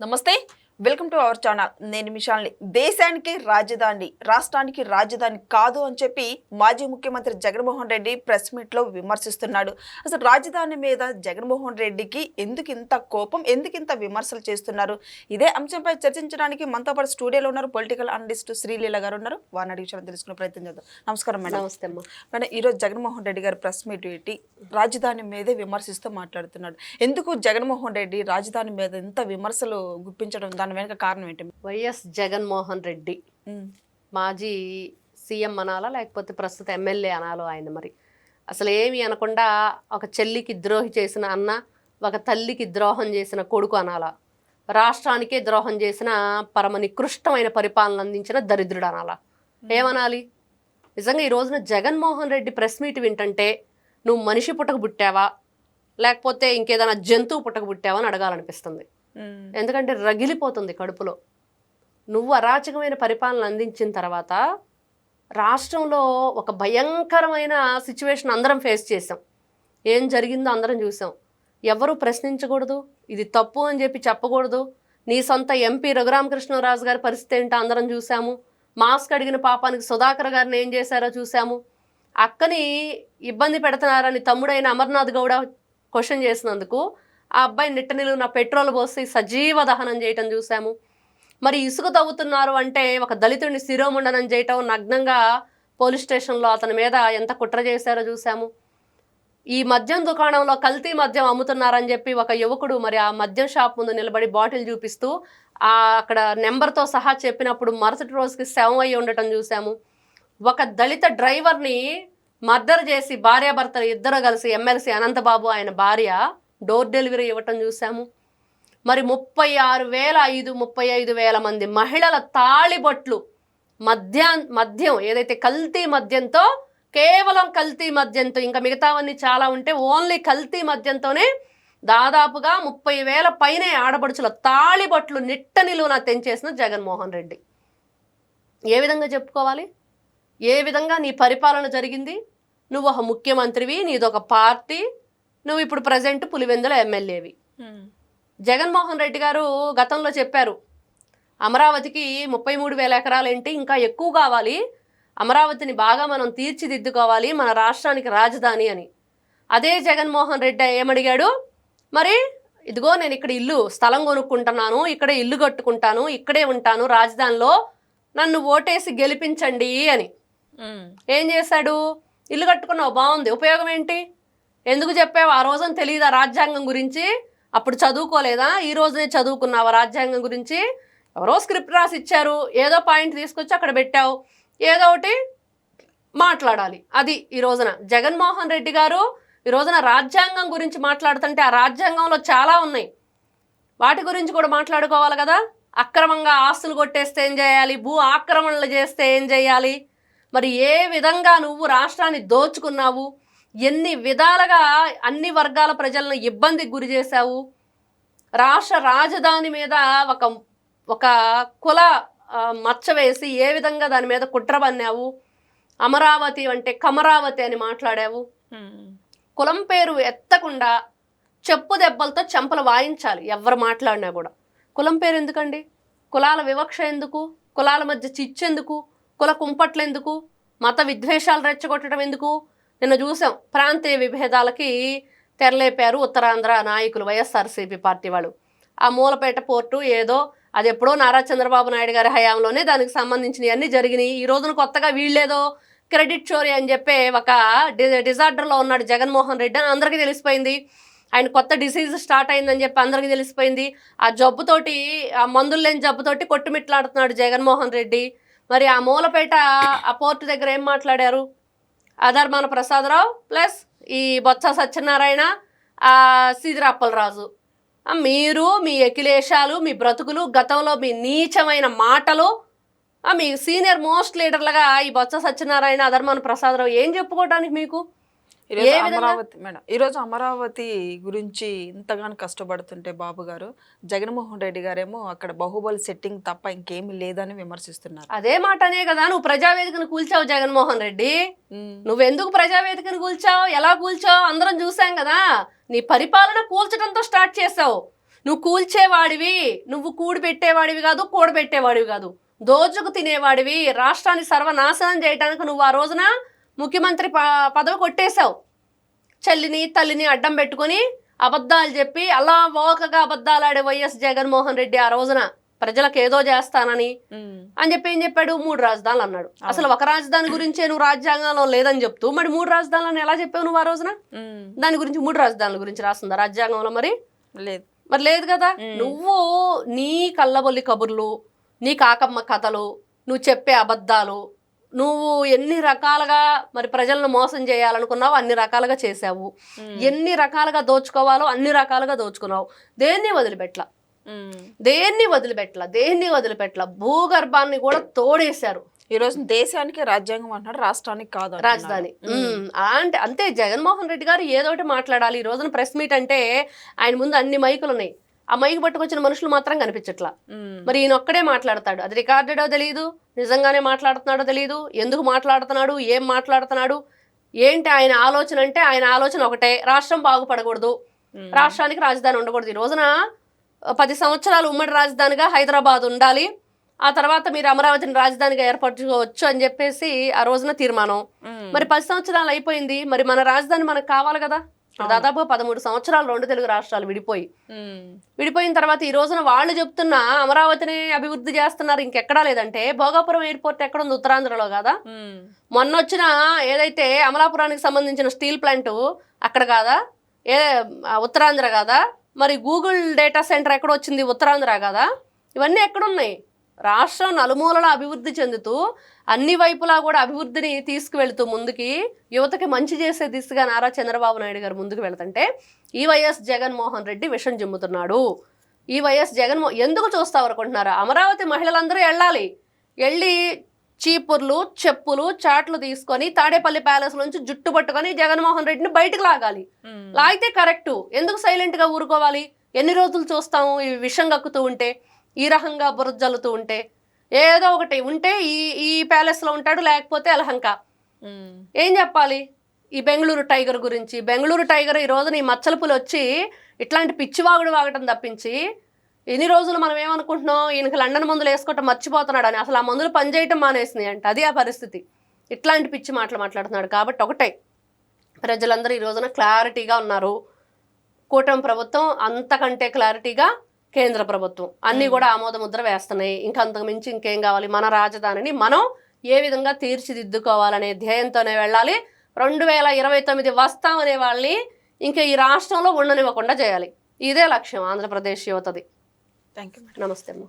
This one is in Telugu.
నమస్తే వెల్కమ్ టు అవర్ ఛానల్. నేను మిషాల్ని. దేశానికి రాజధాని, రాష్ట్రానికి రాజధాని కాదు అని చెప్పి మాజీ ముఖ్యమంత్రి జగన్మోహన్ రెడ్డి ప్రెస్ మీట్లో విమర్శిస్తున్నాడు. అసలు రాజధాని మీద జగన్మోహన్ రెడ్డికి ఎందుకు ఇంత కోపం, ఎందుకు ఇంత విమర్శలు చేస్తున్నారు? ఇదే అంశంపై చర్చించడానికి మనతో పాటు స్టూడియోలో ఉన్నారు పొలిటికల్ అనలిస్ట్ శ్రీలీల గారు ఉన్నారు. వారిని అడిగి విషయాలు తెలుసుకునే ప్రయత్నం చేద్దాం. నమస్కారం మేడం. నమస్తే అమ్మా. మేడం, ఈరోజు జగన్మోహన్ రెడ్డి గారు ప్రెస్ మీట్ పెట్టి రాజధాని మీదే విమర్శిస్తూ మాట్లాడుతున్నాడు. ఎందుకు జగన్మోహన్ రెడ్డి రాజధాని మీద ఇంత విమర్శలు గుప్పించడం, దాని వెనుక కారణం ఏంటి? వైఎస్ జగన్మోహన్ రెడ్డి మాజీ సీఎం అనాలా లేకపోతే ప్రస్తుత ఎమ్మెల్యే అనాలో ఆయన మరి అసలు ఏమి అనకుండా ఒక చెల్లికి ద్రోహి చేసిన అన్న, ఒక తల్లికి ద్రోహం చేసిన కొడుకు అనాలా, రాష్ట్రానికే ద్రోహం చేసిన పరమ నికృష్టమైన పరిపాలన అందించిన దరిద్రుడు అనాలా, ఏమనాలి? నిజంగా ఈ రోజున జగన్మోహన్ రెడ్డి ప్రెస్ మీట్ వింటంటే నువ్వు మనిషి పుట్టక పుట్టావా లేకపోతే ఇంకేదైనా జంతువు పుట్టక పుట్టావా అని అడగాలనిపిస్తుంది. ఎందుకంటే రగిలిపోతుంది కడుపులో. నువ్వు అరాచకమైన పరిపాలన అందించిన తర్వాత రాష్ట్రంలో ఒక భయంకరమైన సిచ్యువేషన్ అందరం ఫేస్ చేసాం. ఏం జరిగిందో అందరం చూసాం. ఎవరు ప్రశ్నించకూడదు, ఇది తప్పు అని చెప్పి చెప్పకూడదు. నీ సొంత ఎంపీ రఘురామకృష్ణరాజు గారి పరిస్థితి ఏంటో అందరం చూసాము. మాస్క్ అడిగిన పాపానికి సుధాకర్ గారిని ఏం చేశారో చూసాము. అక్కని ఇబ్బంది పెడుతున్నారని తమ్ముడైన అమర్నాథ్ గౌడ క్వశ్చన్ చేసినందుకు ఆ అబ్బాయి నిట్టనిలున పెట్రోల్ పోసి సజీవ దహనం చేయటం చూసాము. మరి ఇసుక తవ్వుతున్నారు అంటే ఒక దళితుడిని శిరోముండనం చేయటం, నగ్నంగా పోలీస్ స్టేషన్లో అతని మీద ఎంత కుట్ర చేశారో చూసాము. ఈ మద్యం దుకాణంలో కల్తీ మద్యం అమ్ముతున్నారని చెప్పి ఒక యువకుడు మరి ఆ మద్యం షాప్ ముందు నిలబడి బాటిల్ చూపిస్తూ అక్కడ నెంబర్తో సహా చెప్పినప్పుడు మరుసటి రోజుకి శవం అయ్యి ఉండటం చూసాము. ఒక దళిత డ్రైవర్ని మర్డర్ చేసి భార్యాభర్తలు ఇద్దరు కలిసి ఎమ్మెల్సీ అనంతబాబు ఆయన భార్య డోర్ డెలివరీ ఇవ్వటం చూసాము. మరి 35,000 మంది మహిళల తాళిబొట్లు మద్యం ఏదైతే కల్తీ మద్యంతో, కేవలం కల్తీ మద్యంతో, ఇంకా మిగతావన్నీ చాలా ఉంటే ఓన్లీ కల్తీ మద్యంతోనే దాదాపుగా 30,000 పైనే ఆడపడుచుల తాళిబొట్లు నిట్ట నిలువున తెంచేసిన జగన్మోహన్ రెడ్డి. ఏ విధంగా చెప్పుకోవాలి? ఏ విధంగా నీ పరిపాలన జరిగింది? నువ్వు ఒక ముఖ్యమంత్రివి, నీదొక పార్టీ, నువ్వు ఇప్పుడు ప్రజెంట్ పులివెందుల ఎమ్మెల్యేవి. జగన్మోహన్ రెడ్డి గారు గతంలో చెప్పారు, అమరావతికి 33,000 ఎకరాలు ఏంటి, ఇంకా ఎక్కువ కావాలి, అమరావతిని బాగా మనం తీర్చిదిద్దుకోవాలి, మన రాష్ట్రానికి రాజధాని అని. అదే జగన్మోహన్ రెడ్డి ఏమడిగాడు, మరి ఇదిగో నేను ఇక్కడ స్థలం కొనుక్కుంటున్నాను, ఇక్కడే ఇల్లు కట్టుకుంటాను, ఇక్కడే ఉంటాను రాజధానిలో, నన్ను ఓటేసి గెలిపించండి అని. ఏం చేశాడు? ఇల్లు కట్టుకున్నావు, బాగుంది, ఉపయోగం ఏంటి? ఎందుకు చెప్పావు? ఆ రోజున తెలియదా రాజ్యాంగం గురించి? అప్పుడు చదువుకోలేదా? ఈ రోజునే చదువుకున్నావా రాజ్యాంగం గురించి? ఎవరో స్క్రిప్ట్ రాసి ఇచ్చారు, ఏదో పాయింట్ తీసుకొచ్చి అక్కడ పెట్టావు, ఏదో ఒకటి మాట్లాడాలి. అది ఈ రోజున జగన్మోహన్ రెడ్డి గారు ఈ రోజున రాజ్యాంగం గురించి మాట్లాడుతుంటే ఆ రాజ్యాంగంలో చాలా ఉన్నాయి, వాటి గురించి కూడా మాట్లాడుకోవాలి కదా. అక్రమంగా ఆస్తులు కొట్టేస్తే ఏం చేయాలి, భూ ఆక్రమణలు చేస్తే ఏం చేయాలి, మరి ఏ విధంగా నువ్వు రాష్ట్రాన్ని దోచుకున్నావు, ఎన్ని విధాలుగా అన్ని వర్గాల ప్రజలను ఇబ్బందికి గురి చేశావు, రాష్ట్ర రాజధాని మీద ఒక కుల మచ్చ వేసి ఏ విధంగా దాని మీద కుట్ర పన్నావు, అమరావతి అంటే కమరావతి అని మాట్లాడావు. కులం పేరు ఎత్తకుండా చెప్పు దెబ్బలతో చెంపలు వాయించాలి ఎవరు మాట్లాడినా కూడా. కులం పేరు ఎందుకండి? కులాల వివక్ష ఎందుకు? కులాల మధ్య చిచ్చెందుకు? కుల కుంపట్లు ఎందుకు? మత విద్వేషాలు రెచ్చగొట్టడం ఎందుకు? నిన్న చూసాం, ప్రాంతీయ విభేదాలకి తెరలేపారు ఉత్తరాంధ్ర నాయకులు, వైఎస్ఆర్సీపీ పార్టీ వాళ్ళు. ఆ మూలపేట పోర్టు ఏదో అది ఎప్పుడో నారా చంద్రబాబు నాయుడు గారి హయాంలోనే దానికి సంబంధించినవన్నీ జరిగినాయి. ఈ రోజున కొత్తగా వీళ్ళేదో క్రెడిట్ చోరీ అని చెప్పి ఒక డిజార్డర్లో ఉన్నాడు జగన్మోహన్ రెడ్డి అని అందరికీ తెలిసిపోయింది. ఆయన కొత్త డిసీజ్ స్టార్ట్ అయిందని చెప్పి అందరికీ తెలిసిపోయింది. ఆ జబ్బుతోటి, ఆ మందులు లేని జబ్బుతోటి కొట్టుమిట్లాడుతున్నాడు జగన్మోహన్ రెడ్డి. మరి ఆ మూలపేట ఆ పోర్టు దగ్గర ఏం మాట్లాడారు? అధర్మాన ప్రసాదరావు ప్లస్ ఈ బొత్స సత్యనారాయణ, సీదిరాప్పలరాజు, మీరు మీ ఎకిలేశాలు, మీ బ్రతుకులు, గతంలో మీ నీచమైన మాటలు, మీ సీనియర్ మోస్ట్ లీడర్లుగా ఈ బొత్స సత్యనారాయణ, అధర్మాన ప్రసాదరావు ఏం చెప్పుకోవడానికి మీకు? ఈరోజు అమరావతి గురించి ఇంతగానో కష్టపడుతుంటే బాబు గారు, జగన్మోహన్ రెడ్డి గారేమో అక్కడ బాహుబలి సెట్టింగ్ తప్ప ఇంకేమీ లేదని విమర్శిస్తున్నారు. అదే మాటనే కదా నువ్వు ప్రజావేదికను కూల్చావు జగన్మోహన్ రెడ్డి. నువ్వెందుకు ప్రజావేదికను కూల్చావు, ఎలా కూల్చావు అందరం చూసాం కదా. నీ పరిపాలన కూల్చడంతో స్టార్ట్ చేసావు. నువ్వు కూల్చేవాడివి, నువ్వు కూడి పెట్టేవాడివి కాదు, కూడబెట్టేవాడివి కాదు, దోచుకు తినేవాడివి. రాష్ట్రాన్ని సర్వనాశనం చేయడానికి నువ్వు ఆ రోజున ముఖ్యమంత్రి పదవి కొట్టేశావు. చెల్లిని తల్లిని అడ్డం పెట్టుకొని అబద్ధాలు చెప్పి అలా ఓకగా అబద్ధాలు ఆడే వైఎస్ జగన్మోహన్ రెడ్డి ఆ రోజున ప్రజలకు ఏదో చేస్తానని అని చెప్పి ఏం చెప్పాడు, 3 రాజధానులు అన్నాడు. అసలు ఒక రాజధాని గురించే నువ్వు రాజ్యాంగంలో లేదని చెప్తూ మరి 3 రాజధానులను ఎలా చెప్పావు నువ్వు ఆ రోజున? దాని గురించి 3 రాజధానుల గురించి రాస్తుందా రాజ్యాంగంలో? మరి లేదు కదా. నువ్వు నీ కళ్ళబొల్లి కబుర్లు, నీ కాకమ్మ కథలు, నువ్వు చెప్పే అబద్ధాలు, నువ్వు ఎన్ని రకాలుగా మరి ప్రజలను మోసం చేయాలనుకున్నావు అన్ని రకాలుగా చేసావు. ఎన్ని రకాలుగా దోచుకోవాలో అన్ని రకాలుగా దోచుకున్నావు. దేన్ని వదిలిపెట్టల భూగర్భాన్ని కూడా తోడేశారు. ఈ రోజు దేశానికి రాజ్యాంగం అంటున్నాడు, రాష్ట్రానికి కాదు రాజధాని. అంటే అంతే, జగన్మోహన్ రెడ్డి గారు ఏదో ఒకటి మాట్లాడాలి. ఈ రోజున ప్రెస్ మీట్ అంటే ఆయన ముందు అన్ని మైకులు ఉన్నాయి, ఆ మైకు పట్టుకొచ్చిన మనుషులు మాత్రం కనిపించట్లా. మరి ఈయన ఒక్కడే మాట్లాడతాడు, అది రికార్డెడో తెలియదు, నిజంగానే మాట్లాడుతున్నాడో తెలియదు, ఎందుకు మాట్లాడుతున్నాడు, ఏం మాట్లాడుతున్నాడు, ఏంటి ఆయన ఆలోచన. అంటే ఆయన ఆలోచన ఒకటే, రాష్ట్రం బాగుపడకూడదు, రాష్ట్రానికి రాజధాని ఉండకూడదు. ఈ రోజున 10 సంవత్సరాలు ఉమ్మడి రాజధానిగా హైదరాబాద్ ఉండాలి, ఆ తర్వాత మీరు అమరావతిని రాజధానిగా ఏర్పరచుకోవచ్చు అని చెప్పేసి ఆ రోజున తీర్మానం. మరి 10 సంవత్సరాలు అయిపోయింది, మరి మన రాజధాని మనకు కావాలి కదా. దాదాపు 13 సంవత్సరాలు 2 తెలుగు రాష్ట్రాలు విడిపోయిన తర్వాత ఈ రోజున వాళ్ళు చెప్తున్న అమరావతిని అభివృద్ధి చేస్తున్నారు, ఇంకెక్కడా లేదంటే భోగాపురం ఎయిర్పోర్ట్ ఎక్కడ ఉంది, ఉత్తరాంధ్రలో కాదా? మొన్న వచ్చిన ఏదైతే అమలాపురానికి సంబంధించిన స్టీల్ ప్లాంట్ అక్కడ కాదా, ఉత్తరాంధ్ర కాదా? మరి గూగుల్ డేటా సెంటర్ ఎక్కడ వచ్చింది, ఉత్తరాంధ్ర కాదా? ఇవన్నీ ఎక్కడున్నాయి? రాష్ట్రం నలుమూలలా అభివృద్ధి చెందుతూ అన్ని వైపులా కూడా అభివృద్ధిని తీసుకువెళుతూ ముందుకి యువతకి మంచి చేసే దిశగా నారా చంద్రబాబు నాయుడు గారు ముందుకు వెళ్తుంటే ఈ వైఎస్ జగన్మోహన్ రెడ్డి విషం జిమ్ముతున్నాడు. ఈ వైఎస్ ఎందుకు చూస్తావు అనుకుంటున్నారా? అమరావతి మహిళలందరూ వెళ్ళి చీపుర్లు, చెప్పులు, చాట్లు తీసుకొని తాడేపల్లి ప్యాలెస్ నుంచి జుట్టు పట్టుకొని జగన్మోహన్ రెడ్డిని బయటకు లాగితే కరెక్టు. ఎందుకు సైలెంట్గా ఊరుకోవాలి? ఎన్ని రోజులు చూస్తాము ఈ విషం కక్కుతూ ఉంటే, ఈ రకంగా బురద జల్లుతూ ఉంటే? ఏదో ఒకటి ఉంటే ఈ ప్యాలెస్లో ఉంటాడు, లేకపోతే అలహంక. ఏం చెప్పాలి ఈ బెంగళూరు టైగర్ గురించి? బెంగళూరు టైగర్ ఈ రోజున ఈ మచ్చలపులు వచ్చి ఇట్లాంటి పిచ్చివాగుడు వాగటం తప్పించి ఎన్ని రోజులు మనం ఏమనుకుంటున్నాం, ఈయనకి లండన్ మందులు వేసుకోవటం మర్చిపోతున్నాడు అని. అసలు ఆ మందులు పనిచేయటం మానేసినాయి అంటే అది ఆ పరిస్థితి. ఇట్లాంటి పిచ్చి మాటలు మాట్లాడుతున్నాడు. కాబట్టి ఒకటే, ప్రజలందరూ ఈ రోజున క్లారిటీగా ఉన్నారు. కూటమి ప్రభుత్వం అంతకంటే క్లారిటీగా కేంద్ర ప్రభుత్వం అన్నీ కూడా ఆమోద ముద్ర వేస్తున్నాయి. ఇంకా అంతకు మించి ఇంకేం కావాలి? మన రాజధానిని మనం ఏ విధంగా తీర్చిదిద్దుకోవాలనే ధ్యేయంతోనే వెళ్ళాలి. 2029 వస్తామనే వాళ్ళని ఇంకా ఈ రాష్ట్రంలో ఉండనివ్వకుండా చేయాలి. ఇదే లక్ష్యం ఆంధ్రప్రదేశ్ యువతది. Thank you. నమస్తే అమ్మ.